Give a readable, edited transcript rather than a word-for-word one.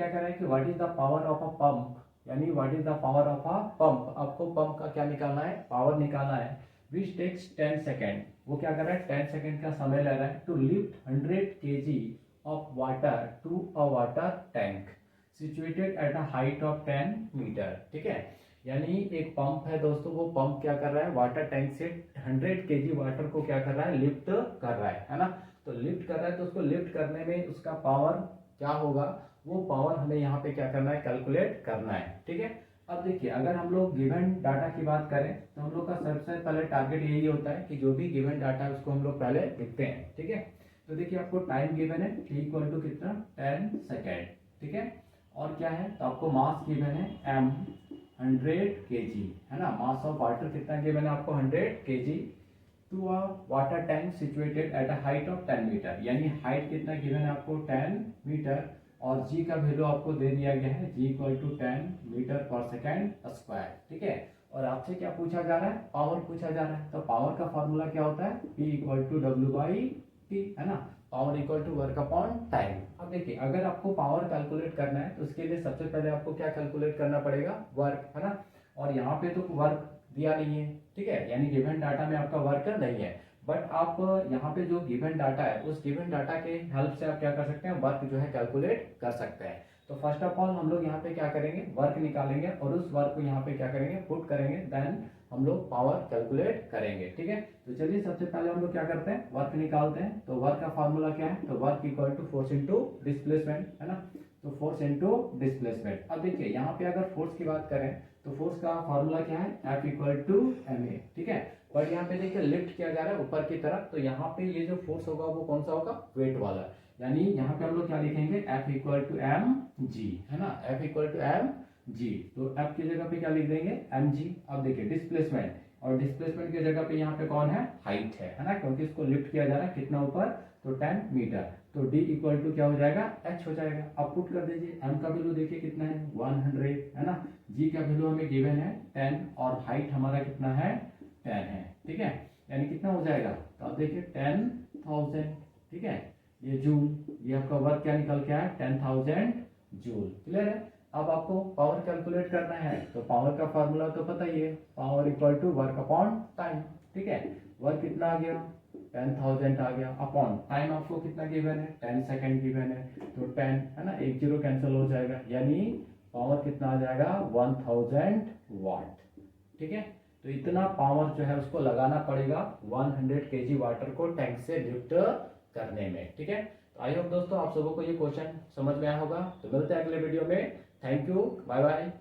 क्या कह रहा है कि what is the power of a pump, यानी what is the power of a pump. आपको पंप का क्या निकालना है, पावर निकालना है। विच टेक्स 10 सेकेंड, वो क्या कर रहा है 10 सेकेंड का समय ले रहा है to lift 100 kg of water to a water tank situated at a height of 10 metre. ठीक है, यानी एक पंप है दोस्तों, वो पंप क्या कर रहा है वाटर टैंक से 100 kg वाटर को क्या कर रहा है लिफ्ट कर रहा है ना। तो लिफ्ट कर रहा है तो उसको लिफ्ट करने में उसका पावर क्या होगा, वो पावर हमें यहाँ पे क्या करना है कैलकुलेट करना है। ठीक है, अब देखिए अगर हम लोग गिवन डाटा की बात करें तो हम लोग का सबसे पहले टारगेट यही होता है कि जो भी गिवन डाटा है उसको हम लोग पहले लिखते हैं। ठीक है, तो देखिए आपको टाइम गिवन है t इक्वल टू कितना 10 सेकेंड। ठीक है, और क्या है तो आपको मास गिवन है m 100 kg है ना। मास ऑफ वाटर कितना गिवन है आपको 100 kg to a water tank situated at a height of 10 metre, यानी हाइट कितना गिवन है आपको 10 मीटर। और g का वैल्यू आपको दे दिया गया है g इक्वल टू 10 मीटर पर सेकेंड स्क्वायर। ठीक है, और आपसे क्या पूछा जा रहा है, पावर पूछा जा रहा है। तो पावर का फॉर्मूला क्या होता है P equal to W by T है ना, power equal to work upon time. अब देखिए अगर आपको पावर कैलकुलेट करना है तो उसके लिए सबसे पहले आपको क्या कैलकुलेट करना पड़ेगा, वर्क है ना। और यहाँ पे तो वर्क दिया नहीं है, ठीक है, यानी गिवन डाटा में आपका वर्क नहीं है। बट आप यहाँ पे जो गिवन डाटा है उस गिवन डाटा के हेल्प से आप क्या कर सकते हैं, वर्क जो है कैलकुलेट कर सकते हैं। तो फर्स्ट ऑफ ऑल हम लोग यहाँ पे क्या करेंगे, वर्क निकालेंगे और उस वर्क को यहाँ पे क्या करेंगे पुट करेंगे, देन हम लोग पावर कैलकुलेट करेंगे। ठीक है, तो चलिए सबसे पहले हम लोग क्या करते हैं वर्क निकालते हैं। तो वर्क का फॉर्मूला क्या है, तो work equal to force into displacement है ना। तो फोर्स इंटू डिस्प्लेसमेंट। अब देखिए यहाँ पे अगर फोर्स की बात करें तो फोर्स का फॉर्मूला क्या है F equal to M A. ठीक है, बट यहाँ पे देखिए लिफ्ट किया जा रहा है ऊपर की तरफ, तो यहाँ पे ये जो फोर्स होगा वो कौन सा होगा, वेट वाला। यानी यहाँ पे हम लोग क्या लिखेंगे F equal to M G है ना, F equal to M G. तो F की जगह पे क्या लिख देंगे एम जी। अब देखिए डिस्प्लेसमेंट, और डिस्प्लेसमेंट की जगह पे यहाँ पे कौन है, हाइट है ना, क्योंकि इसको लिफ्ट किया जा रहा है कितना ऊपर, तो 10 मीटर। तो D इक्वल टू क्या हो जाएगा h हो जाएगा। अब पुट कर दीजिए, m का वैल्यू देखिए कितना है 100 है ना, g का वैल्यू हमें गिवन है 10 और हाइट हमारा कितना है 10 है। ठीक है, यानी कितना हो जाएगा, तो अब देखिए 10,000। ठीक है, ये जूल, ये आपका वर्क क्या निकल के आया 10,000 जूल। क्लियर है। अब आपको पावर कैलकुलेट करना है तो पावर का फॉर्मूला तो पता ही है, power equal to work upon time. ठीक है, वर्क कितना आ गया 10,000 आ गया, अपॉन टाइम आपको कितना गिवन है 10 सेकेंड गिवन है, तो 10 है ना, एक जीरो कैंसिल हो जाएगा, यानी पावर कितना आ जाएगा 1000 वाट। ठीक है, तो इतना पावर जो है उसको लगाना पड़ेगा 100 kg वाटर को टैंक से लिफ्ट करने में। ठीक है, तो आई होप दोस्तों आप सबों को ये क्वेश्चन समझ में आया होगा। तो मिलते हैं अगले वीडियो में। Thank you, bye bye.